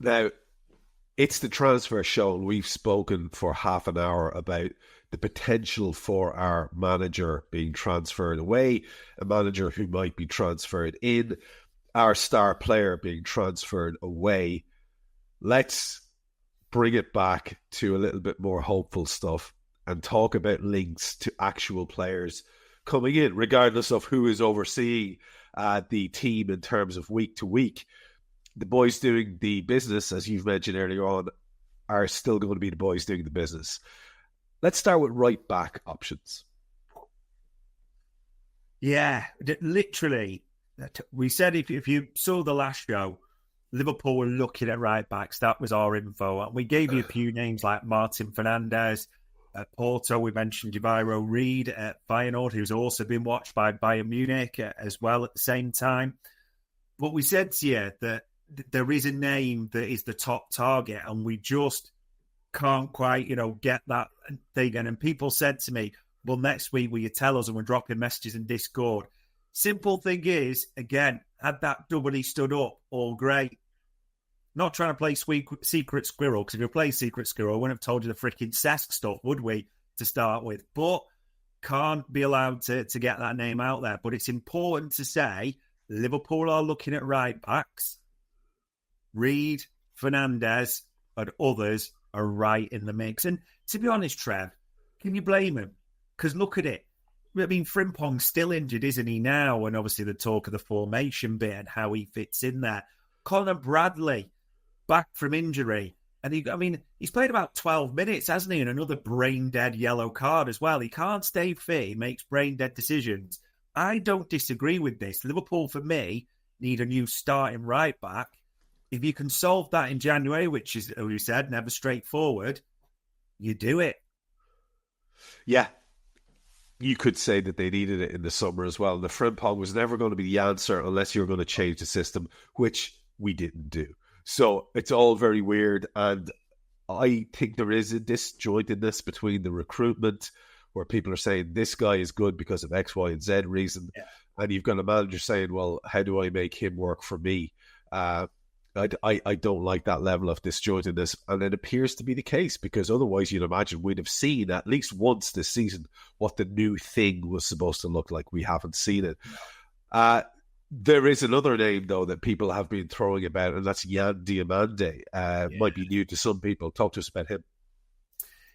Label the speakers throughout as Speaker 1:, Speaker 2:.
Speaker 1: Now, it's the transfer show, and we've spoken for half an hour about the potential for our manager being transferred away, a manager who might be transferred in, our star player being transferred away. Let's bring it back to a little bit more hopeful stuff and talk about links to actual players coming in, regardless of who is overseeing the team in terms of week to week. The boys doing the business, as you've mentioned earlier on, are still going to be the boys doing the business. Let's start with right back options.
Speaker 2: Yeah, literally. We said if you saw the last show, Liverpool were looking at right backs. That was our info. And we gave you a few names like Martin Fernandes. At Porto, we mentioned Javiro Reed at Feyenoord, who's also been watched by Bayern Munich as well at the same time. But we said to you that there is a name that is the top target, and we just can't quite, get that thing. And people said to me, well, next week will you tell us? And we're dropping messages in Discord. Simple thing is, again, had that doubly stood up, all great. Not trying to play Secret Squirrel, because if you play Secret Squirrel, we wouldn't have told you the freaking Cesc stuff, would we, to start with? But can't be allowed to get that name out there. But it's important to say Liverpool are looking at right backs. Reed, Fernandes, and others are right in the mix. And to be honest, Trev, can you blame him? Because look at it. I mean, Frimpong's still injured, isn't he, now? And obviously the talk of the formation bit and how he fits in there. Conor Bradley, back from injury. And he's played about 12 minutes, hasn't he? And another brain-dead yellow card as well. He can't stay fit. He makes brain-dead decisions. I don't disagree with this. Liverpool, for me, need a new starting right back. If you can solve that in January, which is, as we said, never straightforward, you do it.
Speaker 1: Yeah. You could say that they needed it in the summer as well. The Frimpong was never going to be the answer unless you were going to change the system, which we didn't do. So it's all very weird. And I think there is a disjointedness between the recruitment, where people are saying this guy is good because of X, Y, and Z reason. Yeah. And you've got a manager saying, well, how do I make him work for me? I don't like that level of disjointedness, and it appears to be the case, because otherwise you'd imagine we'd have seen at least once this season what the new thing was supposed to look like. We haven't seen it. No. There is another name, though, that people have been throwing about, and that's Yan Diomande. Might be new to some people. Talk to us about him.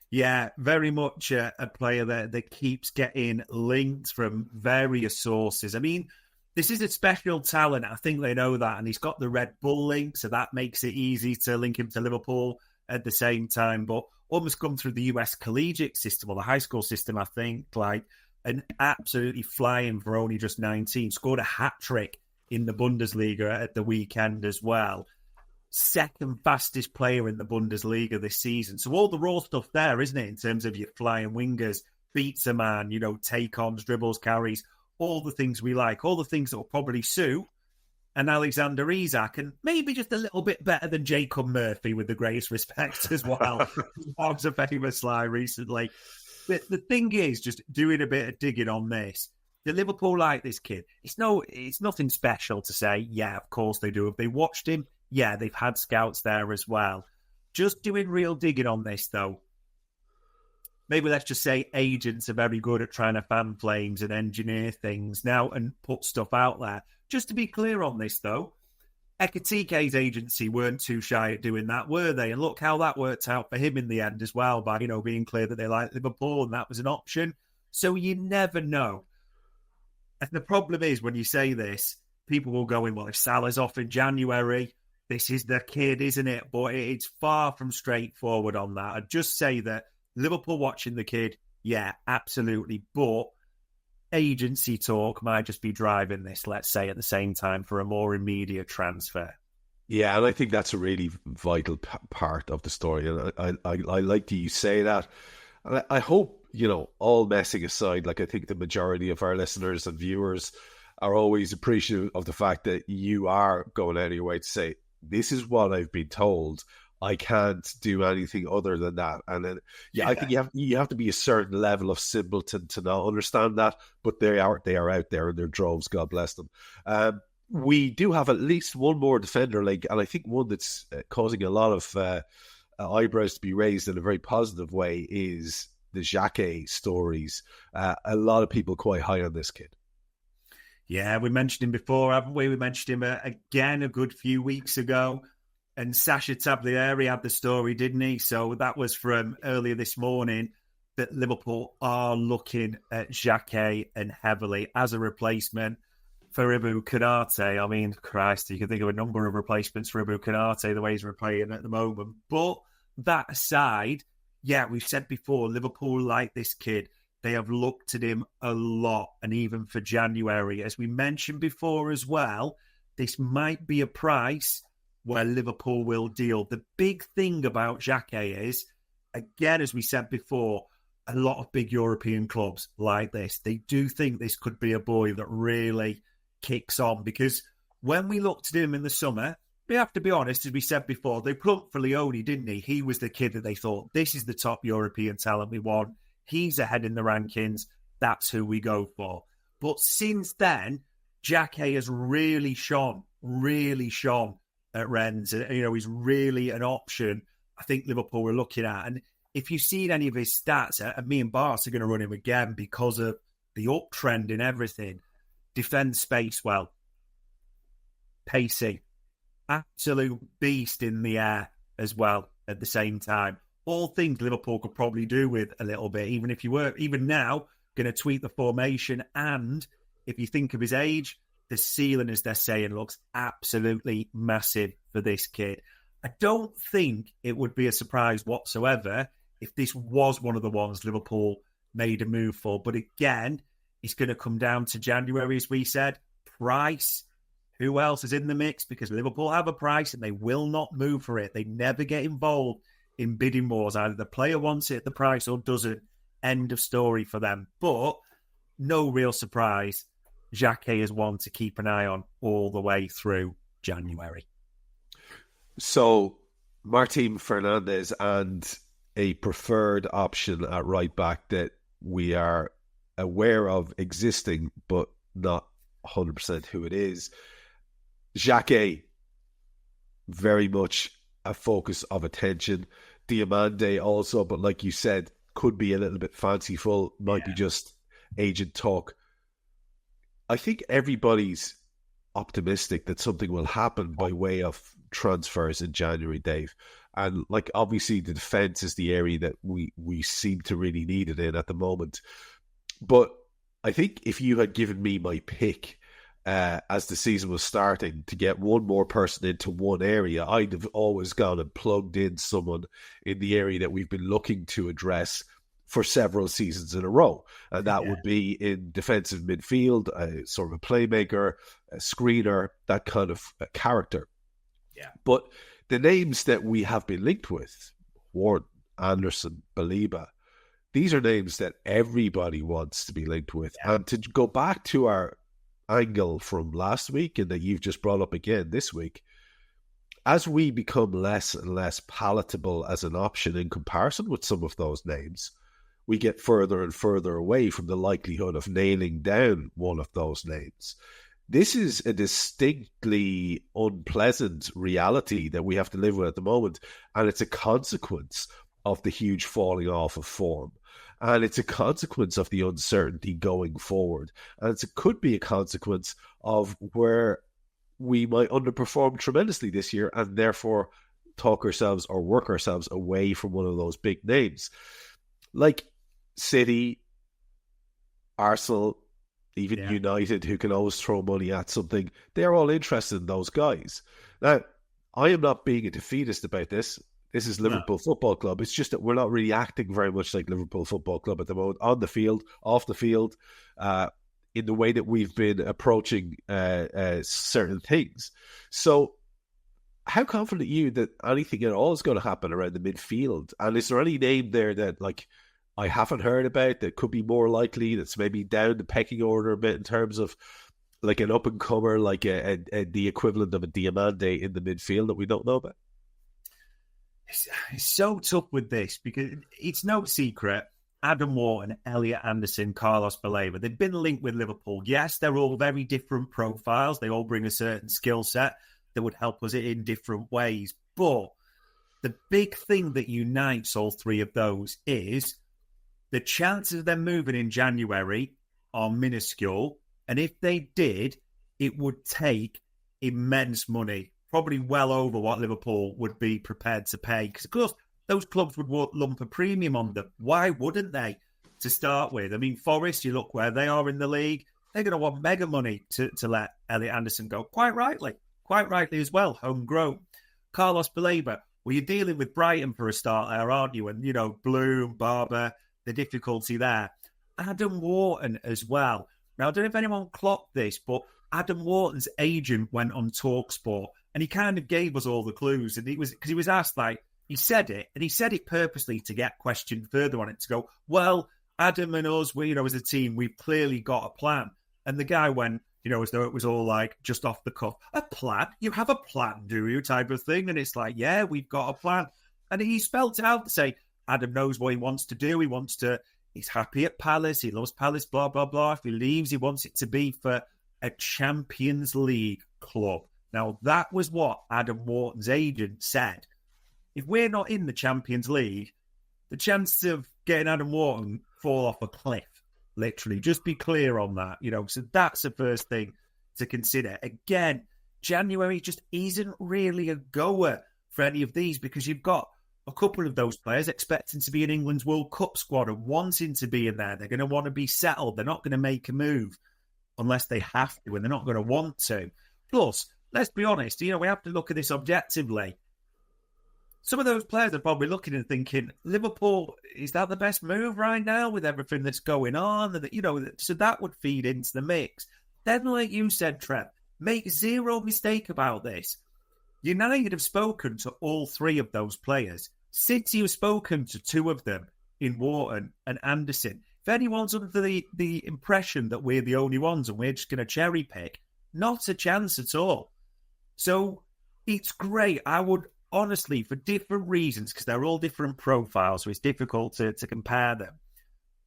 Speaker 2: Yeah, very much a player that keeps getting linked from various sources. I mean, this is a special talent. I think they know that. And he's got the Red Bull link, so that makes it easy to link him to Liverpool at the same time. But almost come through the US collegiate system, or the high school system, I think, like an absolutely flying for only just 19. Scored a hat-trick in the Bundesliga at the weekend as well. Second fastest player in the Bundesliga this season. So all the raw stuff there, isn't it, in terms of your flying wingers, beats a man, take-ons, dribbles, carries, all the things we like, all the things that will probably suit an Alexander Isak, and maybe just a little bit better than Jacob Murphy, with the greatest respect as well. Bob's a famous lie recently. But the thing is, just doing a bit of digging on this, the Liverpool like this kid. It's nothing special to say, yeah, of course they do. Have they watched him? Yeah, they've had scouts there as well. Just doing real digging on this, though. Maybe let's just say agents are very good at trying to fan flames and engineer things now and put stuff out there. Just to be clear on this, though, Ekatike's agency weren't too shy at doing that, were they? And look how that worked out for him in the end as well, by, being clear that they like Liverpool and that was an option. So you never know. And the problem is, when you say this, people will go in, well, if Salah's off in January, this is the kid, isn't it? But it's far from straightforward on that. I'd just say that Liverpool watching the kid, yeah, absolutely. But agency talk might just be driving this, let's say, at the same time for a more immediate transfer.
Speaker 1: Yeah, and I think that's a really vital part of the story. And I like that you say that. And I hope, all messing aside, like I think the majority of our listeners and viewers are always appreciative of the fact that you are going out of your way to say, this is what I've been told. I can't do anything other than that. And then, I think you have to be a certain level of simpleton to not understand that. But they are out there in their droves. God bless them. We do have at least one more defender, and I think one that's causing a lot of eyebrows to be raised in a very positive way is the Xhaka stories. A lot of people quite high on this kid.
Speaker 2: Yeah, we mentioned him before, haven't we? We mentioned him again a good few weeks ago. And Sasha Tablieri had the story, didn't he? So that was from earlier this morning that Liverpool are looking at Xhaka and heavily as a replacement for Ibu Konate. I mean, Christ, you can think of a number of replacements for Ibu Konate, the way he's playing at the moment. But that aside, yeah, we've said before, Liverpool like this kid. They have looked at him a lot, and even for January. As we mentioned before as well, this might be a price where Liverpool will deal. The big thing about Xhaka is, again, as we said before, a lot of big European clubs like this, they do think this could be a boy that really kicks on. Because when we looked at him in the summer, we have to be honest, as we said before, they plumped for Leone, didn't he? He was the kid that they thought, this is the top European talent we want. He's ahead in the rankings. That's who we go for. But since then, Xhaka has really shone at Rennes. You know, he's really an option I think Liverpool were looking at. And if you've seen any of his stats, and me and Bart are going to run him again because of the uptrend in everything. Defend space well. Pacey. Absolute beast in the air as well at the same time. All things Liverpool could probably do with a little bit, even if you were, even now, going to tweak the formation. And if you think of his age, the ceiling, as they're saying, looks absolutely massive for this kid. I don't think it would be a surprise whatsoever if this was one of the ones Liverpool made a move for. But again, it's going to come down to January, as we said. Price. Who else is in the mix? Because Liverpool have a price and they will not move for it. They never get involved in bidding wars. Either the player wants it at the price or doesn't. End of story for them. But no real surprise. Xhaka is one to keep an eye on all the way through January.
Speaker 1: So, Martin Fernandez and a preferred option at right back that we are aware of existing, but not 100% who it is. Xhaka, very much a focus of attention. Diomande also, but like you said, could be a little bit fanciful, might be just agent talk. I think everybody's optimistic that something will happen by way of transfers in January, Dave. And like obviously the defence is the area that we seem to really need it in at the moment. But I think if you had given me my pick as the season was starting to get one more person into one area, I'd have always gone and plugged in someone in the area that we've been looking to address for several seasons in a row. And that would be in defensive midfield, sort of a playmaker, a screener, that kind of character.
Speaker 2: Yeah.
Speaker 1: But the names that we have been linked with, Ward, Anderson, Baliba, these are names that everybody wants to be linked with. Yeah. And to go back to our angle from last week and that you've just brought up again this week, as we become less and less palatable as an option in comparison with some of those names, we get further and further away from the likelihood of nailing down one of those names. This is a distinctly unpleasant reality that we have to live with at the moment, and it's a consequence of the huge falling off of form. And it's a consequence of the uncertainty going forward. And it could be a consequence of where we might underperform tremendously this year and therefore talk ourselves or work ourselves away from one of those big names. Like City, Arsenal, even United, who can always throw money at something. They're all interested in those guys. Now, I am not being a defeatist about this. This is Liverpool Football Club. It's just that we're not really acting very much like Liverpool Football Club at the moment, on the field, off the field, in the way that we've been approaching certain things. So how confident are you that anything at all is going to happen around the midfield? And is there any name there that like I haven't heard about that could be more likely, that's maybe down the pecking order a bit in terms of like an up-and-comer, like the equivalent of a Diomande in the midfield that we don't know about?
Speaker 2: It's so tough with this because it's no secret Adam Wharton, Elliot Anderson, Carlos Baleba. They've been linked with Liverpool. Yes, they're all very different profiles. They all bring a certain skill set that would help us in different ways. But the big thing that unites all three of those is the chances of them moving in January are minuscule. And if they did, it would take immense money, probably well over what Liverpool would be prepared to pay. Because, of course, those clubs would lump a premium on them. Why wouldn't they, to start with? I mean, Forest, you look where they are in the league, they're going to want mega money to let Elliot Anderson go. Quite rightly as well, homegrown. Carlos Baleba, well, you're dealing with Brighton for a start there, aren't you? And, Bloom, Barber, the difficulty there. Adam Wharton as well. Now, I don't know if anyone clocked this, but Adam Wharton's agent went on TalkSport and he kind of gave us all the clues. And he was asked, he said it purposely to get questioned further on it, to go, well, Adam and us, as a team, we've clearly got a plan. And the guy went, as though it was all just off the cuff. A plan? You have a plan, do you? Type of thing. And it's yeah, we've got a plan. And he spelt it out to say, Adam knows what he wants to do. He's happy at Palace. He loves Palace, blah, blah, blah. If he leaves, he wants it to be for a Champions League club. Now, that was what Adam Wharton's agent said. If we're not in the Champions League, the chances of getting Adam Wharton fall off a cliff, literally. Just be clear on that, So that's the first thing to consider. Again, January just isn't really a goer for any of these because you've got a couple of those players expecting to be in England's World Cup squad and wanting to be in there. They're going to want to be settled. They're not going to make a move unless they have to, and they're not going to want to. Plus, let's be honest, we have to look at this objectively. Some of those players are probably looking and thinking, Liverpool, is that the best move right now with everything that's going on? So that would feed into the mix. Then, like you said, Trev, make zero mistake about this. United have spoken to all three of those players. City have spoken to two of them in Wharton and Anderson. If anyone's under the impression that we're the only ones and we're just going to cherry pick, not a chance at all. So it's great. I would honestly, for different reasons, because they're all different profiles, so it's difficult to compare them,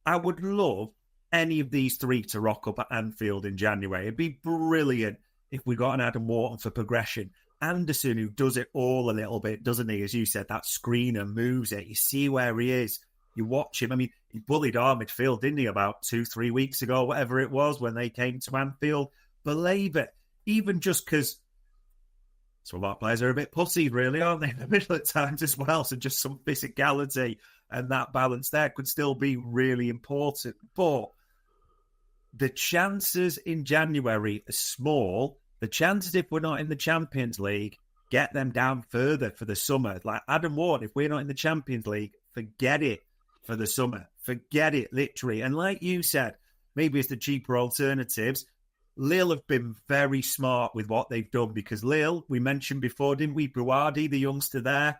Speaker 2: I would love any of these three to rock up at Anfield in January. It'd be brilliant if we got an Adam Wharton for progression. Anderson, who does it all a little bit, doesn't he? As you said, that screener moves it. You see where he is. You watch him. I mean, he bullied our midfield, didn't he, about 2-3 weeks ago, whatever it was, when they came to Anfield. Believe it. Even just because some of our players are a bit pussy, really, aren't they, in the middle at times as well? So just some physicality and that balance there could still be really important. But the chances in January are small. The chances, if we're not in the Champions League, get them down further for the summer. Like Adam Ward, if we're not in the Champions League, forget it for the summer. Forget it, literally. And like you said, maybe it's the cheaper alternatives. Lille have been very smart with what they've done because Lille, we mentioned before, didn't we? Brouardi, the youngster there,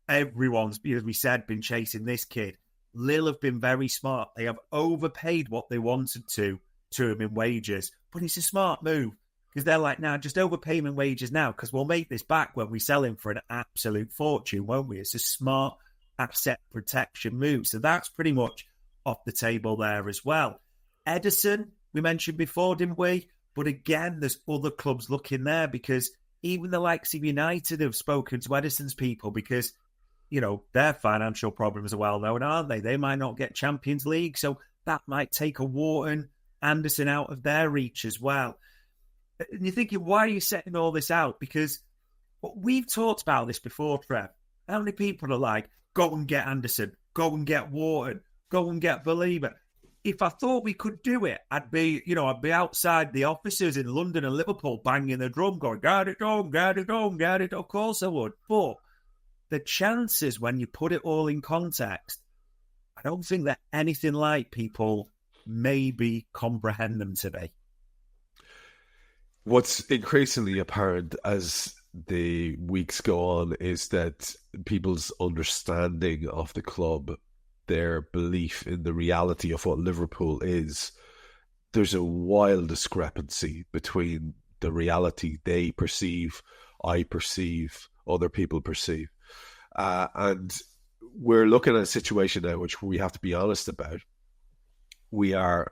Speaker 2: everyone's, as we said, been chasing this kid. Lille have been very smart. They have overpaid what they wanted to him in wages, but it's a smart move. Because they're like, nah, just overpay him in wages now because we'll make this back when we sell him for an absolute fortune, won't we? It's a smart asset protection move. So that's pretty much off the table there as well. Edison, we mentioned before, didn't we? But again, there's other clubs looking there because even the likes of United have spoken to Edison's people because, their financial problems are well known, aren't they? They might not get Champions League. So that might take a Wharton, Anderson out of their reach as well. And you're thinking, why are you setting all this out? Because we've talked about this before, Trev. How many people are like, go and get Anderson, go and get Wharton, go and get Baleba? If I thought we could do it, I'd be outside the offices in London and Liverpool banging the drum, going, get it done, get it done, get it done. Of course I would. But the chances when you put it all in context, I don't think they're anything like people maybe comprehend them to be.
Speaker 1: What's increasingly apparent as the weeks go on is that people's understanding of the club, their belief in the reality of what Liverpool is, there's a wild discrepancy between the reality they perceive, I perceive, other people perceive. And we're looking at a situation now which we have to be honest about. We are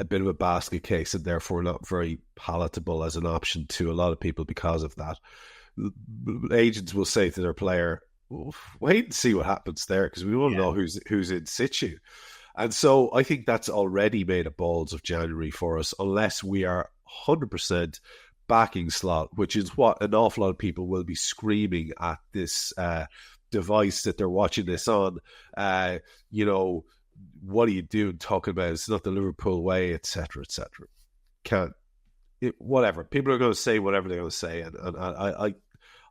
Speaker 1: a bit of a basket case and therefore not very palatable as an option to a lot of people because of that. Agents will say to their player, wait and see what happens there, because we won't know who's in situ. And so I think that's already made a balls of January for us, unless we are 100% backing Slot, which is what an awful lot of people will be screaming at this device that they're watching this on. What are you doing talking about? It's not the Liverpool way, etc., etc. Whatever. People are going to say whatever they're going to say, and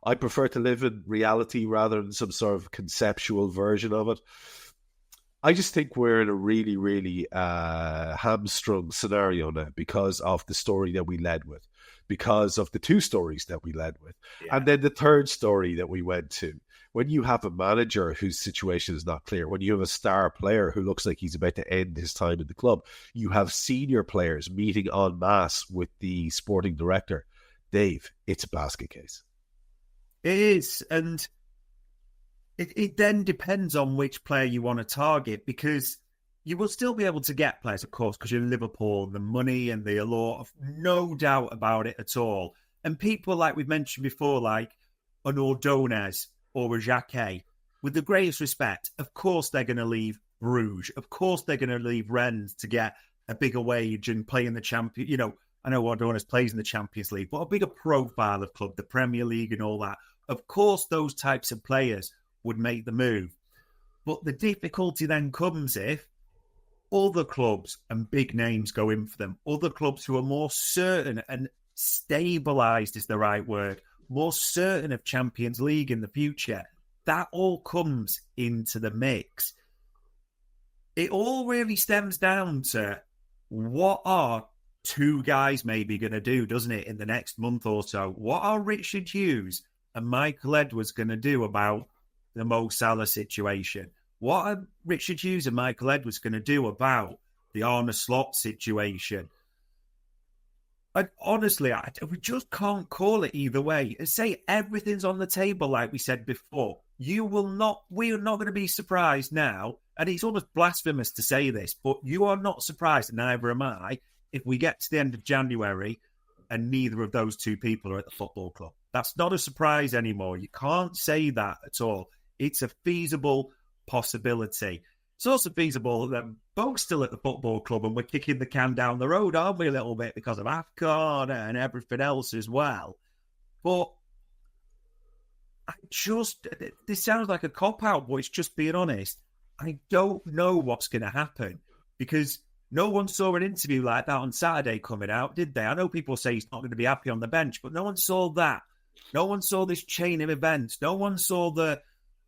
Speaker 1: I prefer to live in reality rather than some sort of conceptual version of it. I just think we're in a really, really hamstrung scenario now because of the story that we led with, because of the two stories that we led with, and then the third story that we went to. When you have a manager whose situation is not clear, when you have a star player who looks like he's about to end his time in the club, you have senior players meeting en masse with the sporting director. Dave, it's a basket case.
Speaker 2: It is, and it then depends on which player you want to target, because you will still be able to get players, of course, because you're in Liverpool, the money and the allure, no doubt about it at all. And people, like we've mentioned before, like an Ordonez or a Jacquet, with the greatest respect, of course they're going to leave Bruges. Of course they're going to leave Rennes to get a bigger wage and play in the Champions. I know Ordonez plays in the Champions League, but a bigger profile of club, the Premier League and all that. Of course those types of players would make the move. But the difficulty then comes if other clubs and big names go in for them. Other clubs who are more certain and stabilised is the right word, more certain of Champions League in the future. That all comes into the mix. It all really stems down to what are two guys maybe going to do, doesn't it, in the next month or so? What are Richard Hughes and Michael Edwards going to do about the Mo Salah situation? What are Richard Hughes and Michael Edwards going to do about the Arne Slot situation? Honestly, we just can't call it either way. Say everything's on the table, like we said before. We are not going to be surprised now, and it's almost blasphemous to say this, but you are not surprised, and neither am I, if we get to the end of January and neither of those two people are at the football club. That's not a surprise anymore. You can't say that at all. It's a feasible possibility. It's also feasible that both still at the football club and we're kicking the can down the road, aren't we, a little bit, because of AFCON and everything else as well. But this sounds like a cop-out, but it's just being honest. I don't know what's going to happen, because no one saw an interview like that on Saturday coming out, did they? I know people say he's not going to be happy on the bench, but no one saw that. No one saw this chain of events. No one saw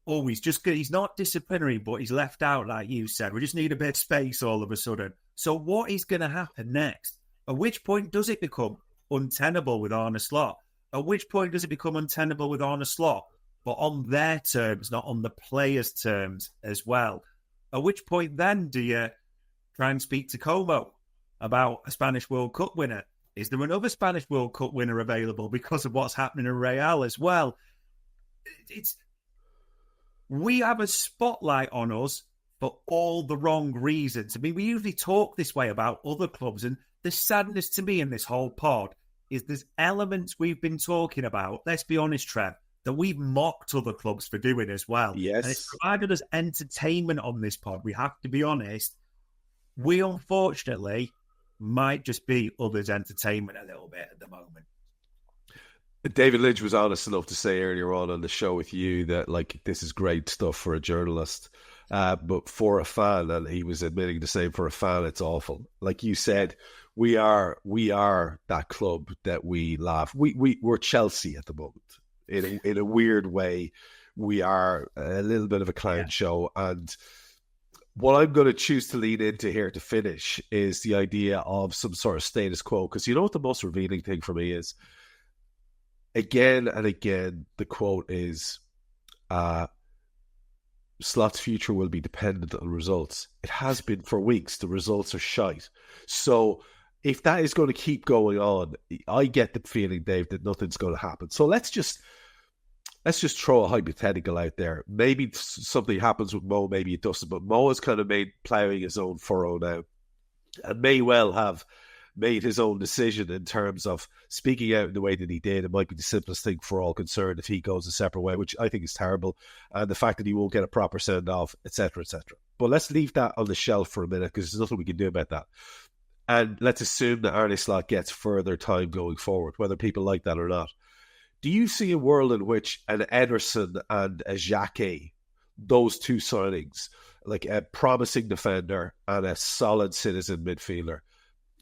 Speaker 2: he's not disciplinary, but he's left out, like you said. We just need a bit of space all of a sudden. So what is going to happen next? At which point does it become untenable with Arne Slot? At which point does it become untenable with Arne Slot, but on their terms, not on the players' terms as well? At which point then do you try and speak to Como about a Spanish World Cup winner? Is there another Spanish World Cup winner available because of what's happening in Real as well? We have a spotlight on us for all the wrong reasons. I mean, we usually talk this way about other clubs, and the sadness to me in this whole pod is there's elements we've been talking about, let's be honest, Trev, that we've mocked other clubs for doing as well.
Speaker 1: Yes.
Speaker 2: And it's provided us entertainment on this pod. We have to be honest. We, unfortunately, might just be others' entertainment a little bit at the moment.
Speaker 1: David Lynch was honest enough to say earlier on the show with you that, like, this is great stuff for a journalist, but for a fan, and he was admitting the same, for a fan, it's awful. Like you said, we are that club that we laugh. We're Chelsea at the moment. In a weird way, we are a little bit of a clown show. And what I'm going to choose to lean into here to finish is the idea of some sort of status quo. Because you know what the most revealing thing for me is? Again and again, the quote is, Slot's future will be dependent on results. It has been for weeks. The results are shite. So if that is going to keep going on, I get the feeling, Dave, that nothing's going to happen. So let's just let's just throw a hypothetical out there. Maybe something happens with Mo, maybe it doesn't, but Mo has kind of made ploughing his own furrow now and may well have made his own decision in terms of speaking out in the way that he did. It might be the simplest thing for all concerned if he goes a separate way, which I think is terrible. And the fact that he won't get a proper send-off, etc., etc. But let's leave that on the shelf for a minute because there's nothing we can do about that. And let's assume that Arne Slot gets further time going forward, whether people like that or not. Do you see a world in which an Ederson and a Xhaka, those two signings, like a promising defender and a solid citizen midfielder,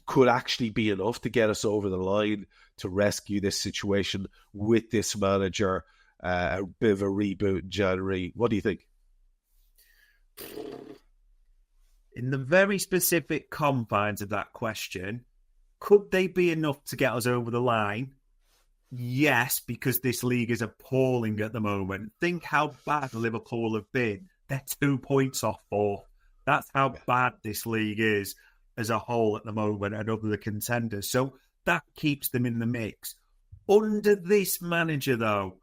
Speaker 1: could actually be enough to get us over the line to rescue this situation with this manager, a bit of a reboot in January? What do you think?
Speaker 2: In the very specific confines of that question, could they be enough to get us over the line? Yes, because this league is appalling at the moment. Think how bad Liverpool have been. They're 2 points off fourth. That's how bad this league is as a whole at the moment and other contenders. So that keeps them in the mix. Under this manager, though,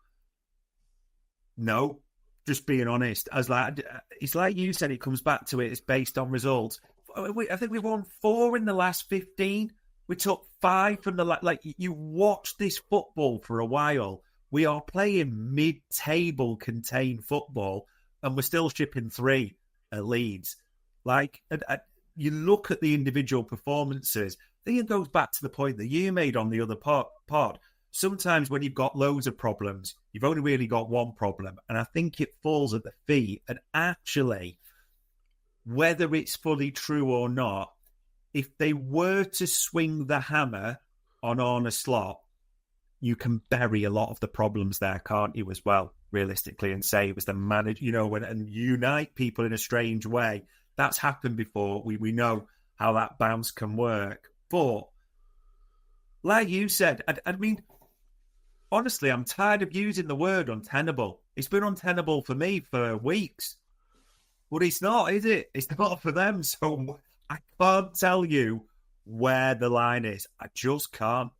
Speaker 2: no, just being honest. It's like you said, it comes back to it. It's based on results. I think we won 4 in the last 15. We took 5 from the... you watch this football for a while. We are playing mid-table contained football and we're still shipping 3 at Leeds. You look at the individual performances. I think it goes back to the point that you made on the other pod. Sometimes when you've got loads of problems, you've only really got one problem. And I think it falls at the feet. And actually, whether it's fully true or not, if they were to swing the hammer on Arne Slot, you can bury a lot of the problems there, can't you, as well, realistically, and say it was the manager, and unite people in a strange way. That's happened before. We know how that bounce can work. But, like you said, I mean, honestly, I'm tired of using the word untenable. It's been untenable for me for weeks. But it's not, is it? It's not for them. So I can't tell you where the line is. I just can't.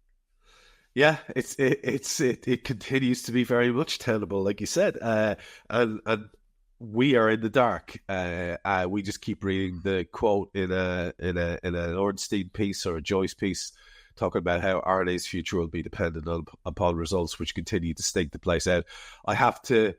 Speaker 1: Yeah, it continues to be very much tenable, like you said, and we are in the dark. We just keep reading the quote in an Ornstein piece or a Joyce piece, talking about how Arne's future will be dependent upon results, which continue to stake the place out. I have to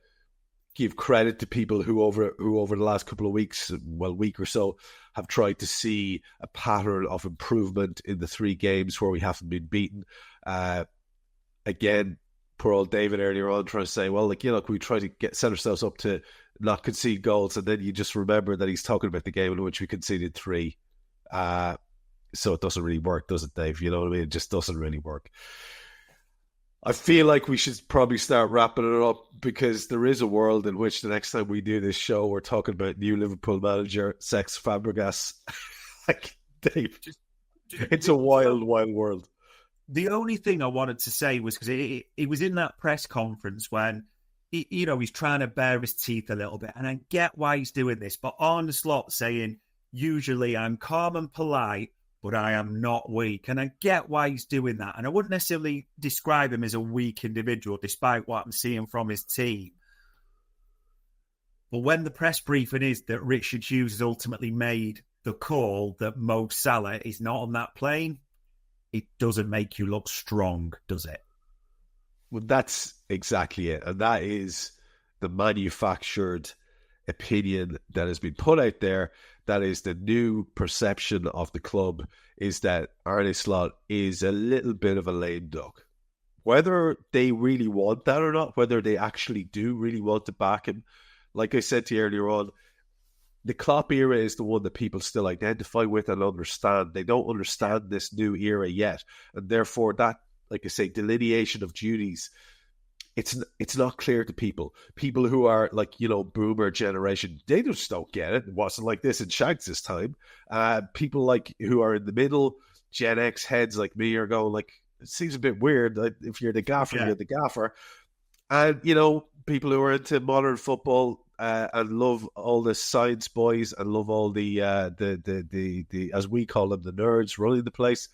Speaker 1: give credit to people who over the last couple of weeks, week or so, have tried to see a pattern of improvement in the 3 games where we haven't been beaten. Again, poor old David earlier on trying to say, well, we try to set ourselves up to not concede goals, and then you just remember that he's talking about the game in which we conceded 3. So it doesn't really work, does it, Dave? You know what I mean? It just doesn't really work. I feel like we should probably start wrapping it up because there is a world in which the next time we do this show, we're talking about new Liverpool manager, Cesc Fabregas. Dave, it's a wild, wild world.
Speaker 2: The only thing I wanted to say was because it was in that press conference when, he's trying to bare his teeth a little bit. And I get why he's doing this. But Arne Slot saying, usually I'm calm and polite, but I am not weak. And I get why he's doing that. And I wouldn't necessarily describe him as a weak individual, despite what I'm seeing from his team. But when the press briefing is that Richard Hughes has ultimately made the call that Mo Salah is not on that plane, it doesn't make you look strong, does it?
Speaker 1: Well, that's exactly it. And that is the manufactured opinion that has been put out there. That is the new perception of the club, is that Arne Slot is a little bit of a lame duck. Whether they really want that or not, whether they actually do really want to back him, like I said to you earlier on, the Klopp era is the one that people still identify with and understand. They don't understand this new era yet. And therefore that, like I say, delineation of duties, it's not clear to people. People who are boomer generation, they just don't get it. It wasn't like this in Shanks' time. People who are in the middle, Gen X heads like me are going it seems a bit weird. If you're the gaffer, you're the gaffer. And, people who are into modern football, and love all the science boys and love all the as we call them, the nerds running the place.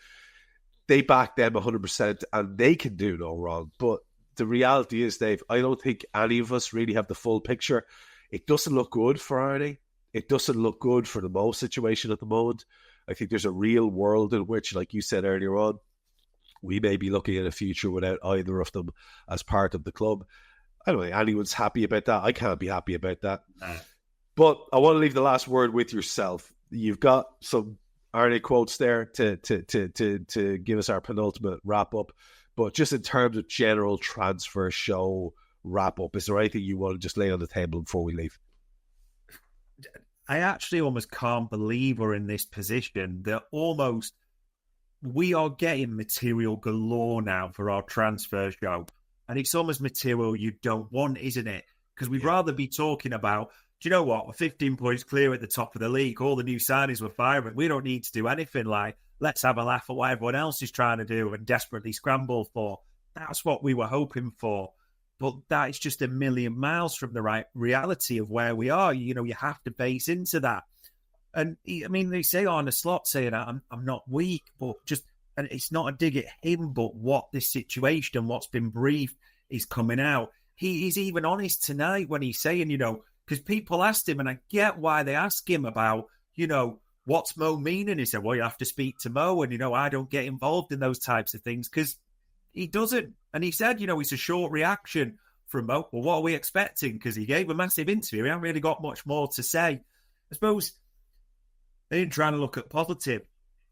Speaker 1: They back them 100%, and they can do no wrong. But the reality is, Dave, I don't think any of us really have the full picture. It doesn't look good for Arnie. It doesn't look good for the Mo situation at the moment. I think there's a real world in which, like you said earlier on, we may be looking at a future without either of them as part of the club. I don't think anyone's happy about that. I can't be happy about that. But I want to leave the last word with yourself. You've got some Arnie quotes there to give us our penultimate wrap up. But just in terms of general transfer show wrap up, is there anything you want to just lay on the table before we leave?
Speaker 2: I actually almost can't believe we're in this position. We are getting material galore now for our transfer show. And it's almost material you don't want, isn't it? Because we'd rather be talking about, do you know what? We're 15 points clear at the top of the league. All the new signings were firing. We don't need to do anything like, let's have a laugh at what everyone else is trying to do and desperately scramble for. That's what we were hoping for. But that is just a million miles from the right reality of where we are. You know, you have to base into that. And I mean, they say on the slot saying I'm not weak, but just, and it's not a dig at him, but what this situation and what's been briefed is coming out. He's even honest tonight when he's saying, you know, because people asked him, and I get why they ask him about, you know, what's Mo meaning? He said, well, you have to speak to Mo, and, you know, I don't get involved in those types of things because he doesn't. And he said, you know, it's a short reaction from Mo. Well, what are we expecting? Because he gave a massive interview. He hasn't really got much more to say. I suppose they didn't try to look at positive.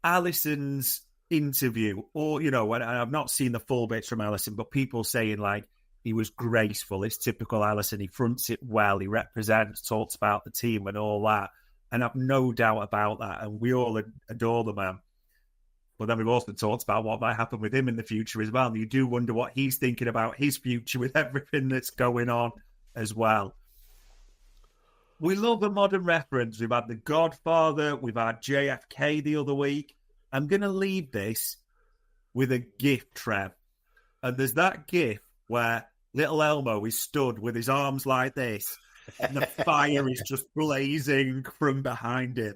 Speaker 2: Alisson's interview, or, you know, and I've not seen the full bits from Alisson, but people saying like he was graceful. It's typical Alisson. He fronts it well. He represents, talks about the team and all that. And I've no doubt about that. And we all adore the man. But then we've also talked about what might happen with him in the future as well. And you do wonder what he's thinking about his future with everything that's going on as well. We love a modern reference. We've had The Godfather. We've had JFK the other week. I'm going to leave this with a GIF, Trev. And there's that GIF where little Elmo is stood with his arms like this and the fire is just blazing from behind him.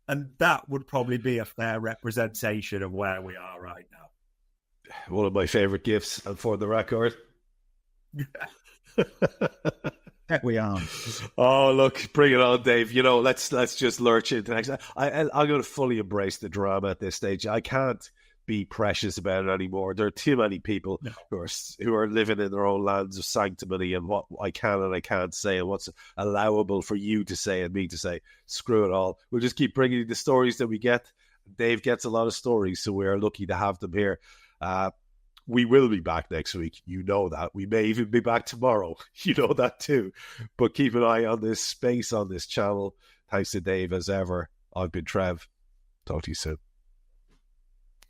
Speaker 2: And that would probably be a fair representation of where we are right now.
Speaker 1: One of my favourite GIFs, and for the record.
Speaker 2: We are.
Speaker 1: Oh, look, bring it on, Dave. You know, let's just lurch into the next. I'm going to fully embrace the drama at this stage. I can't be precious about it anymore. There are too many people who are living in their own lands of sanctimony and what I can and I can't say and what's allowable for you to say and me to say. Screw it all. We'll just keep bringing you the stories that we get. Dave gets a lot of stories, so we're lucky to have them here. We will be back next week. You know that. We may even be back tomorrow. You know that too. But keep an eye on this space on this channel. Thanks to Dave as ever. I've been Trev. Talk to you soon.